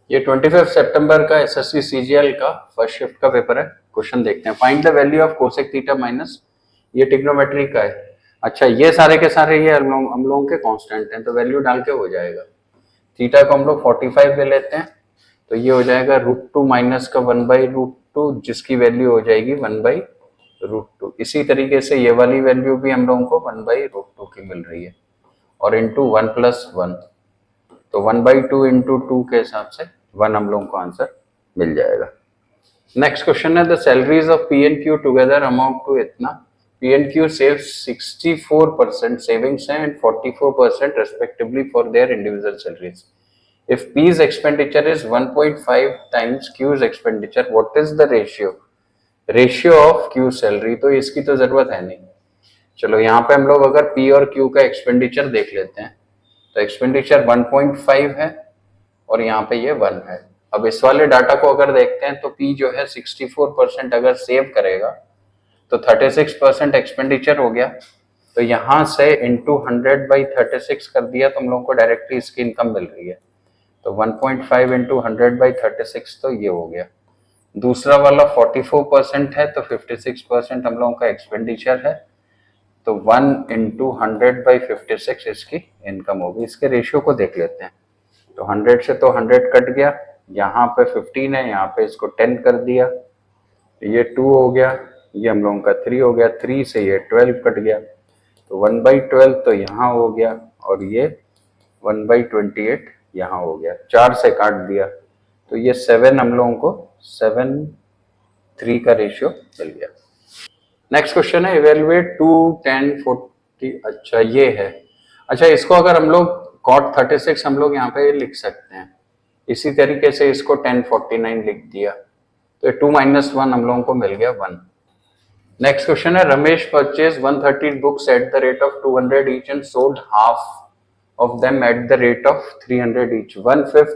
ये 25 सितंबर का SSC CGL का फर्स्ट शिफ्ट का पेपर है। क्वेश्चन देखते हैं। Find the value of cosec theta minus, ये ट्रिग्नोमेट्री का है। अच्छा, ये सारे के सारे ये हम लोगों के कांस्टेंट हैं, तो वैल्यू डाल के हो जाएगा। थीटा को हम लोग 45 ले लेते हैं, तो ये हो जाएगा √2 माइनस का 1/√2, जिसकी वैल्यू हो जाएगी 1/√2। इसी तरीके से ये वाली वैल्यू भी हम लोगों को 1/√2 की मिल रही है, और इंटू 1+1, तो 1/2 इंटू 2 के हिसाब से 1 हम लोगों को आंसर मिल जाएगा। नेक्स्ट क्वेश्चन है, the salaries of P and Q together amount to इतना। P and Q save 64% savings हैं and 44% respectively for their individual salaries. If P's expenditure is 1.5 times Q's expenditure, what is the ratio? Ratio of Q salary, तो इसकी तो जरूरत है नहीं। चलो यहाँ पे हम लोग अगर P और Q का एक्सपेंडिचर देख लेते हैं, तो एक्सपेंडिचर 1.5 है और यहाँ पे ये 1 है। अब इस वाले डाटा को अगर देखते हैं, तो P जो है 64% अगर सेव करेगा तो 36% एक्सपेंडिचर हो गया, तो यहाँ से इंटू 100/36 कर दिया तो हम लोग को डायरेक्टली इसकी इनकम मिल रही है। तो 1.5 इंटू 100/36 तो ये हो गया। दूसरा वाला 44% है, तो 56% हम लोगों का एक्सपेंडिचर है, तो 1 इंटू 100/56 इसकी इनकम होगी। इसके रेशियो को देख लेते हैं, तो 100 से तो 100 कट गया, यहाँ पे 15 है, यहाँ पे इसको 10 कर दिया, ये 2 हो गया, ये हम लोगों का 3 हो गया, 3 से ये 12 कट गया, तो 1/12 तो यहाँ हो गया, और ये 1/28 यहाँ हो गया, 4 से काट दिया, तो ये 7 हम लोगों को 7:3 का रेशियो मिल गया। नेक्स्ट क्वेश्चन है, इवेलुएट 2, 10, 40। अच्छा ये है। अच्छा, इसको अगर हम लोग cot 36 हम लोग यहाँ पे लिख सकते हैं, इसी तरीके से इसको 1049 लिख दिया, तो 2 - 1 हम लोगों को मिल गया 1। नेक्स्ट क्वेश्चन है, Ramesh purchase 130 books at the rate of 200 each and sold half of them at the rate of 300 each, 1/5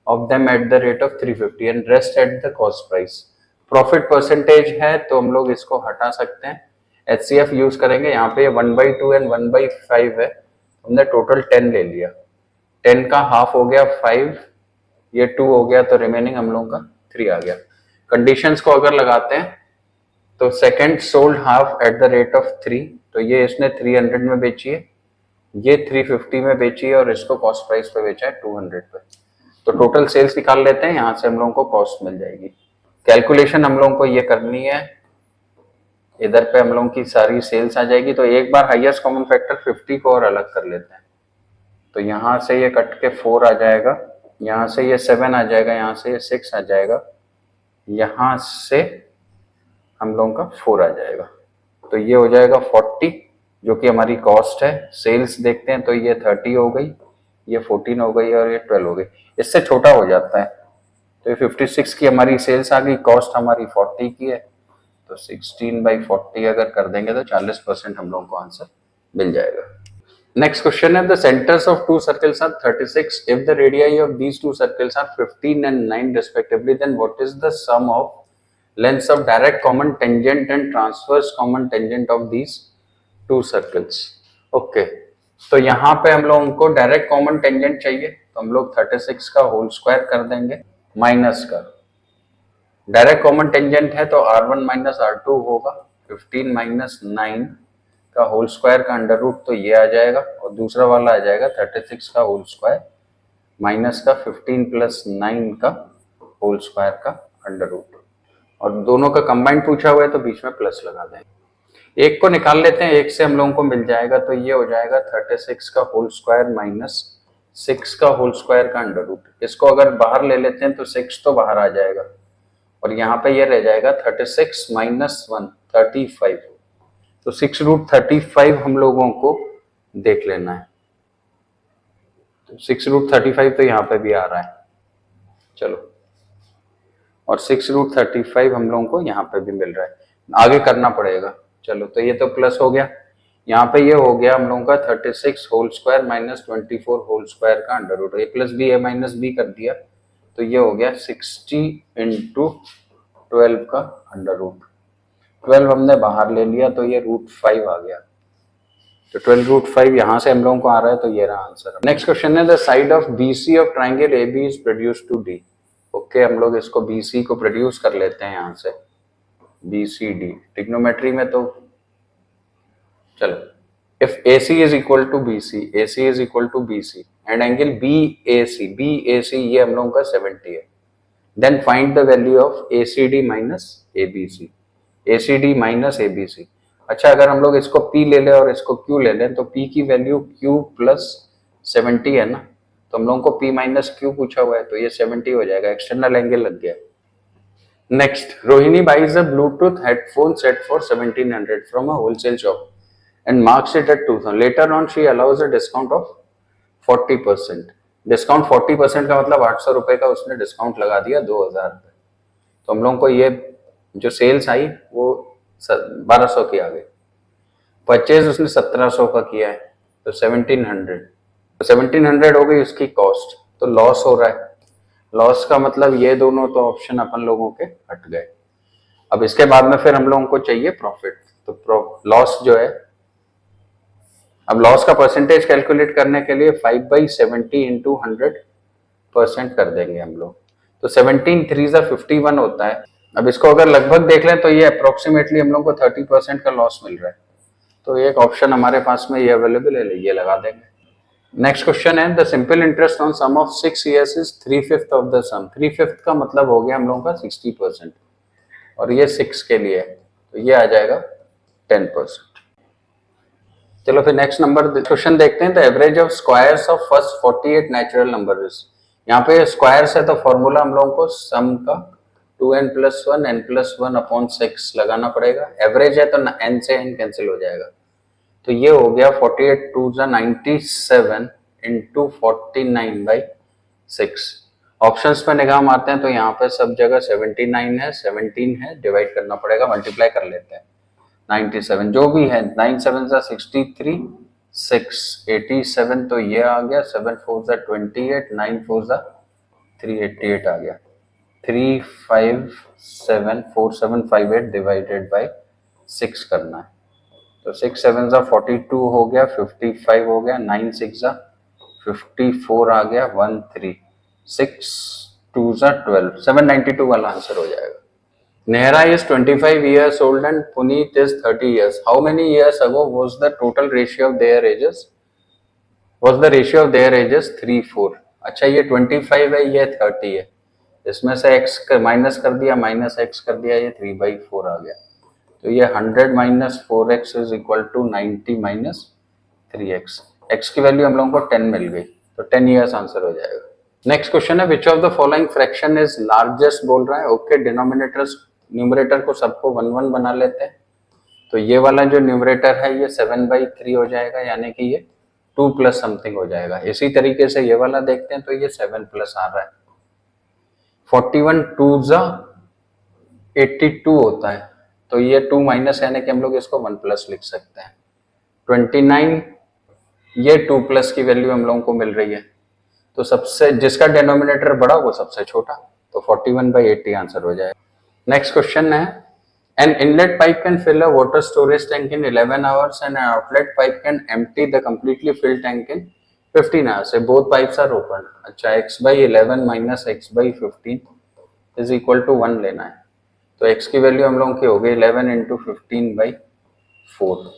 of them at the rate of 350 and rest at the cost price। Profit percentage है, तो हम लोग इसको हटा सकते हैं, HCF use करेंगे। यहाँ पे 1/2 एंड 1/5 है, हमने टोटल 10 ले लिया, 10 का हाफ हो गया 5, ये 2 हो गया, तो रिमेनिंग हम लोगों का 3 आ गया। कंडीशंस को अगर लगाते हैं, तो second sold half at the rate of 3, तो ये इसने 300 में बेची है, ये 350 में बेची है, और इसको कॉस्ट प्राइस पे बेचा है 200 पे। तो टोटल सेल्स निकाल लेते हैं, यहां से हम लोगों को कॉस्ट मिल जाएगी। कैलकुलेशन हम लोगों को ये करनी है, इधर पे हम लोगों की सारी सेल्स आ जाएगी। तो एक बार हाईएस्ट कॉमन फैक्टर 50 को और अलग कर लेते हैं, तो यहां से ये कट के 4 आ जाएगा, यहां से ये 7 आ जाएगा, यहां से ये 6 आ जाएगा, यहां से हम लोगों का 4 आ जाएगा, तो ये हो जाएगा 40, जो कि हमारी कॉस्ट है। सेल्स देखते हैं, तो ये 30 हो गई, ये 14 हो गई, और ये 12 हो गई। इससे छोटा हो जाता है, तो ये 56 की हमारी सेल्स आ गई, कॉस्ट हमारी 40 की है, तो 16/40 अगर कर देंगे तो 40% हम लोगों को आंसर मिल जाएगा। नेक्स्ट क्वेश्चन है, the centers of 2 circles are 36 if the radii of these 2 circles are 15 and 9 respectively, then what is the sum of lengths of direct common tangent and transverse common tangent of these 2 circles. Okay, तो यहाँ पे हम लोगों को direct common tangent चाहिए, तो हम लोग 36 का होल स्क्वायर कर देंगे माइनस का। डायरेक्ट कॉमन टेंजेंट है, तो R1 - R2 होगा, 15 - 9 का होल स्क्वायर का अंडर रूट, तो ये आ जाएगा, और दूसरा वाला आ जाएगा 36 का होल स्क्वायर माइनस का 15 + 9 का होल स्क्वायर का अंडर रूट, और दोनों का कंबाइंड पूछा हुआ है, तो बीच में प्लस लगा देंगे। एक को निकाल लेते हैं, एक से हम लोगों को मिल जाएगा, तो ये हो जाएगा 36 का होल स्क्वायर माइनस 6 का होल स्क्वायर का अंडर रूट। इसको अगर बाहर ले लेते हैं, तो 6 तो बाहर आ जाएगा, और यहाँ पे ये रह जाएगा 36 - 1 35, तो 6√35 हम लोगों को देख लेना है, तो 6√35 तो यहाँ पे भी आ रहा है, चलो, और 6√35 हम लोगों को यहाँ पे भी मिल रहा है, आगे करना पड़ेगा। चलो, तो ये तो प्लस हो गया, यहाँ पे ये हो गया हम लोगों का 36 whole square minus 24 whole square का अंडर रूट, a+b कर दिया, तो ये हो गया 60 × 12 का अंडर रूट। 12 हमने बाहर ले लिया, तो ये √5 आ गया, तो 12√5 यहाँ से हम लोगों को आ रहा है, तो ये रहा आंसर। नेक्स्ट क्वेश्चन है, the side of BC of triangle AB is produced to D। Okay, हम लोग इसको BC को प्रोड्यूस कर लेते हैं यहाँ से, BCD ट्रिग्नोमेट्री में। तो चलो, if AC is equal to BC, AC is equal to BC and angle BAC ये हम लोगों का 70 है, then find the value of ACD minus ABC, ACD minus ABC। अच्छा, अगर हम लोग इसको P ले लें और इसको Q ले लें, तो P की वैल्यू Q प्लस 70 है ना, तो हम लोगों को P माइनस Q पूछा हुआ है, तो ये 70 हो जाएगा, एक्सटर्नल एंगल लग गया। Next, Rohini buys a Bluetooth headphone set for 1700 from a wholesale shop and marks it at 2000. Later on, she allows a discount of 40%. Discount 40% का मतलब 800 रुपए का उसने डिस्काउंट लगा दिया 2000 पे। तो हम लोगों को ये जो सेल्स आई वो 1200 की आ गई। परचेज उसने 1700 का किया है, तो 1700, तो 1700 हो गई उसकी कॉस्ट, तो लॉस हो रहा है। लॉस का मतलब ये दोनों तो ऑप्शन अपन लोगों के हट गए। अब इसके बाद में फिर हम लोगों को चाहिए प्रॉफिट, तो लॉस जो है, अब लॉस का परसेंटेज कैलकुलेट करने के लिए 5/70 इंटू 100% कर देंगे हम लोग, तो 17 3 51 होता है। अब इसको अगर लगभग देख लें तो ये अप्रोक्सीमेटली हम लोग को 30% का लॉस मिल रहा है, तो एक ऑप्शन हमारे पास में ये अवेलेबल है, ये लगा देंगे। नेक्स्ट क्वेश्चन है, the simple interest on sum of 6 years is 3/5 of the sum. 3/5 का मतलब हो गया हम लोगों का 60%, और ये 6 के लिए है, तो ये आ जाएगा 10%। चलो फिर नेक्स्ट नंबर क्वेश्चन देखते हैं। The average of squares of first 48 natural numbers. यहाँ पे स्क्वायर्स है तो फॉर्मूला हम लोगों को सम का 2n+1 n+1 अपॉन 6 लगाना पड़ेगा। एवरेज है तो n से n कैंसिल हो जाएगा, तो ये हो गया 48 2 97 इंटू 49/6। ऑप्शंस पे निगाह मारते हैं तो यहाँ पे सब जगह 79 है, 17 है, डिवाइड करना पड़ेगा, मल्टीप्लाई कर लेते हैं। 97 जो भी है, 9 7 63, 6 87, तो ये आ गया, 7 4 28, 9 4 388 आ गया। 3574758 डिवाइडेड बाय 6 करना है, तो 6 7 42 हो गया, 55 हो गया, 9 6 54 आ गया, 13 6 2 12, 792 वाला आंसर हो जाएगा। Nehra is 25 years old and Puneet is 30 years. How many years ago was the total ratio of their ages? Was the ratio of their ages 3:4? अच्छा, ये 25 है, ये 30 है, इसमें से x माइनस कर दिया, माइनस x कर दिया, ये 3/4 आ गया, तो ये 100 minus 4x is equal to 90 minus 3x। x की वैल्यू हम लोगों को 10 मिल गई, तो 10 ईयर्स आंसर हो जाएगा। नेक्स्ट क्वेश्चन है, which of the following fraction is largest बोल रहा है। ओके, न्यूमरेटर को सबको 1 1 बना लेते हैं, तो ये वाला जो न्यूमरेटर है ये 7/3 हो जाएगा, यानी कि ये 2 प्लस समथिंग हो जाएगा। इसी तरीके से ये वाला देखते हैं तो ये 7 प्लस आ रहा है। 41 2 82 होता है, तो ये 2 माइनस, यानी कि हम लोग इसको 1 प्लस लिख सकते हैं। 29 ये 2 प्लस की वैल्यू हम लोगों को मिल रही है, तो सबसे जिसका डिनोमिनेटर बड़ा वो सबसे छोटा, तो 41/80 आंसर हो जाएगा। नेक्स्ट क्वेश्चन है, an inlet pipe can fill a water storage tank in 11 hours and an outlet pipe can empty the completely filled tank in 15 hours। Both pipes are open. अच्छा, x/11 minus x/15 is equal to 1 लेना है, तो x की value हम लोगों की हो गई 11 इंटू 15/4।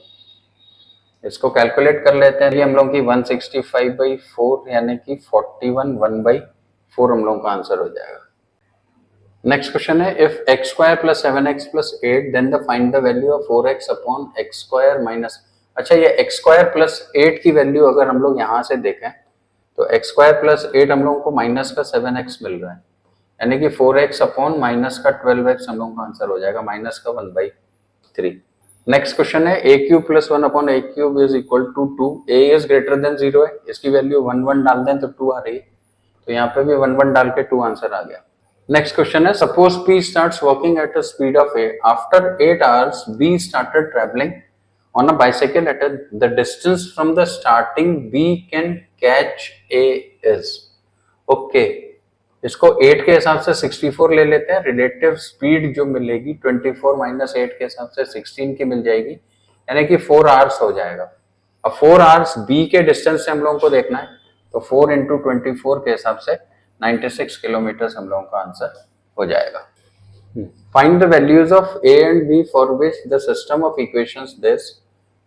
इसको कैलकुलेट कर लेते हैं, ये हम लोगों की 165/4 यानी कि 41 1/4 हम लोगों का आंसर हो जाएगा। नेक्स्ट क्वेश्चन है, if x² + 7x + 8 then the find the value of 4x upon x² minus. अच्छा, ये x² + 8 की वैल्यू अगर हम लोग यहाँ से देखें तो x² + 8 हम लोगों को माइनस का 7x मिल रहा है, यानी कि 4x अपॉन माइनस का 12x हम लोगों का आंसर हो जाएगा, माइनस का 1/3। नेक्स्ट क्वेश्चन है, a³ + 1 upon a³ is equal to 2। a is greater than 0 है, इसकी वैल्यू 1 1 डाल दें तो 2 आ रही है, तो यहाँ पे भी 1 1 डाल के 2 आंसर आ गया। नेक्स्ट क्वेश्चन है, suppose P starts walking at a speed of 8. After 8 hours, B started traveling on a bicycle at the distance from the starting B can catch A is. Okay, इसको 8 के हिसाब से 64 ले लेते हैं। Relative speed जो मिलेगी 24 माइनस 8 के हिसाब से 16 की मिल जाएगी, यानी कि 4 आवर्स हो जाएगा। अब 4 आवर्स B के डिस्टेंस से हम लोगों को देखना है, तो 4 इंटू 24 के हिसाब से 96 किलोमीटर हम लोगों का आंसर हो जाएगा। Find the values of a and b for which the system of equations this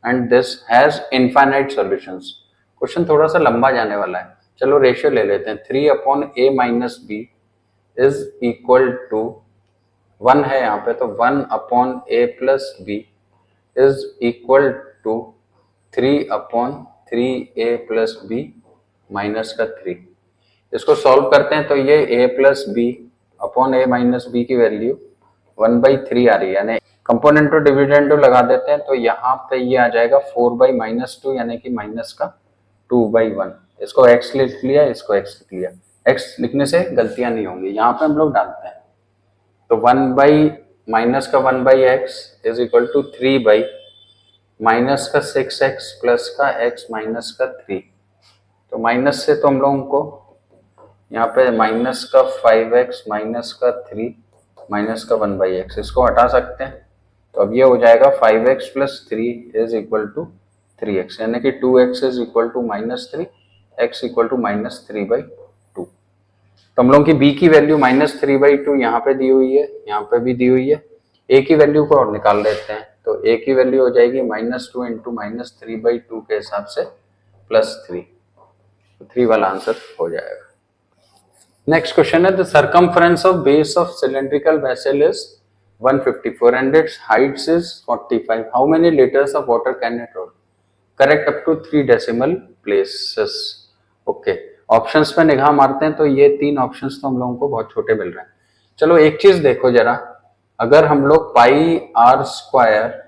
and this has infinite solutions. Question थोड़ा सा लंबा जाने वाला है, चलो रेशियो ले लेते हैं। 3/a minus b is equal to 1 है यहाँ पे, तो 1/a plus b is equal to 3/3a plus b minus का 3। इसको सॉल्व करते हैं तो ये a plus b upon a minus b की वैल्यू 1/3 आ रही है, यानी कंपोनेंटो डिविडेंडो लगा देते हैं तो यहाँ पे ये आ जाएगा 4/-2 यानी कि माइनस का 2/1। इसको x लिख लिया, इसको x लिख लिया। x लिखने से गलतियां नहीं होंगी, यहाँ पे हम लोग डालते हैं तो 1/-1/x is equal to 3 minus का 6x प्लस का x माइनस का 3। तो माइनस से तो हम लोगों को यहाँ पे माइनस का 5x माइनस का 3 माइनस का 1/x, इसको हटा सकते हैं तो अब ये हो जाएगा 5x plus 3 is equal to 3x, यानी कि 2x is equal to -3, x equal to -3/2। तो हम लोगों की b की वैल्यू -3/2 यहाँ पे दी हुई है, यहाँ पे भी दी हुई है। a की वैल्यू को और निकाल लेते हैं तो a की वैल्यू हो जाएगी -2 इंटू -3/2 के हिसाब से +3, तो 3 वाला आंसर हो जाएगा। नेक्स्ट क्वेश्चन है the circumference of base of cylindrical vessel is 154 and its height is 45. How many liters of water can it hold? Correct up to 3 decimal places. Okay. Options में निगाह मारते हैं तो ये 3 ऑप्शंस तो हम लोगों को बहुत छोटे मिल रहे हैं। चलो एक चीज देखो जरा, अगर हम लोग पाई आर स्क्वायर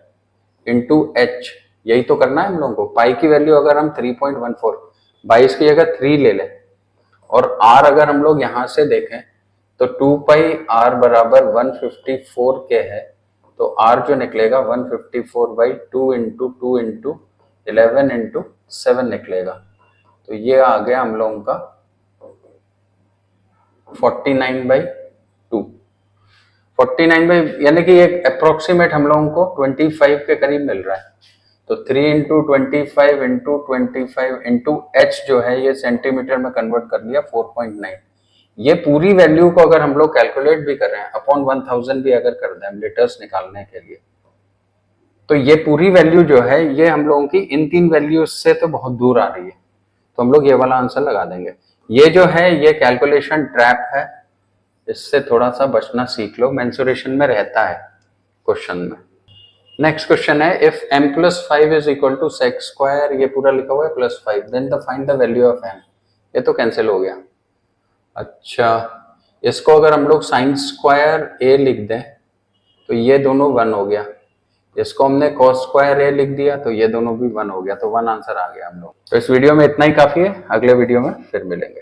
इंटू एच, यही तो करना है हम लोगों को। पाई की वैल्यू अगर हम 3.14, 22 की जगह 3 ले लें, और आर अगर हम लोग यहां से देखें तो 2πr बराबर 154 के है, तो r जो निकलेगा 154/2 इंटू 2 इंटू 11 इंटू 7 निकलेगा। तो ये आ गया हम लोगों का 49/2। 49 यानी कि एक अप्रोक्सीमेट हम लोगों को 25 के करीब मिल रहा है। तो 3 इंटू 25 इंटू 25 इंटू एच जो है ये सेंटीमीटर में कन्वर्ट कर लिया 4.9। ये पूरी वैल्यू को अगर हम लोग कैलकुलेट भी कर रहे हैं अपॉन 1000 भी अगर कर दें लीटर्स निकालने के लिए, तो ये पूरी वैल्यू जो है ये हम लोगों की इन 3 वैल्यूज से तो बहुत दूर आ रही है, तो हम लोग ये वाला आंसर लगा देंगे। ये जो है ये कैलकुलेशन ट्रैप है, इससे थोड़ा सा बचना सीख लो, मेंसुरेशन में रहता है क्वेश्चन में। नेक्स्ट क्वेश्चन है if m + 5 is equal to sec square, ये पूरा लिखा हुआ है +5, then the find the value of m। ये तो कैंसिल हो गया। अच्छा, इसको अगर हम लोग sin स्क्वायर a लिख दें तो ये दोनों 1 हो गया। इसको हमने cos स्क्वायर a लिख दिया तो ये दोनों भी 1 हो गया, तो 1 आंसर आ गया हम लोग। तो इस वीडियो में इतना ही काफी है, अगले वीडियो में फिर मिलेंगे।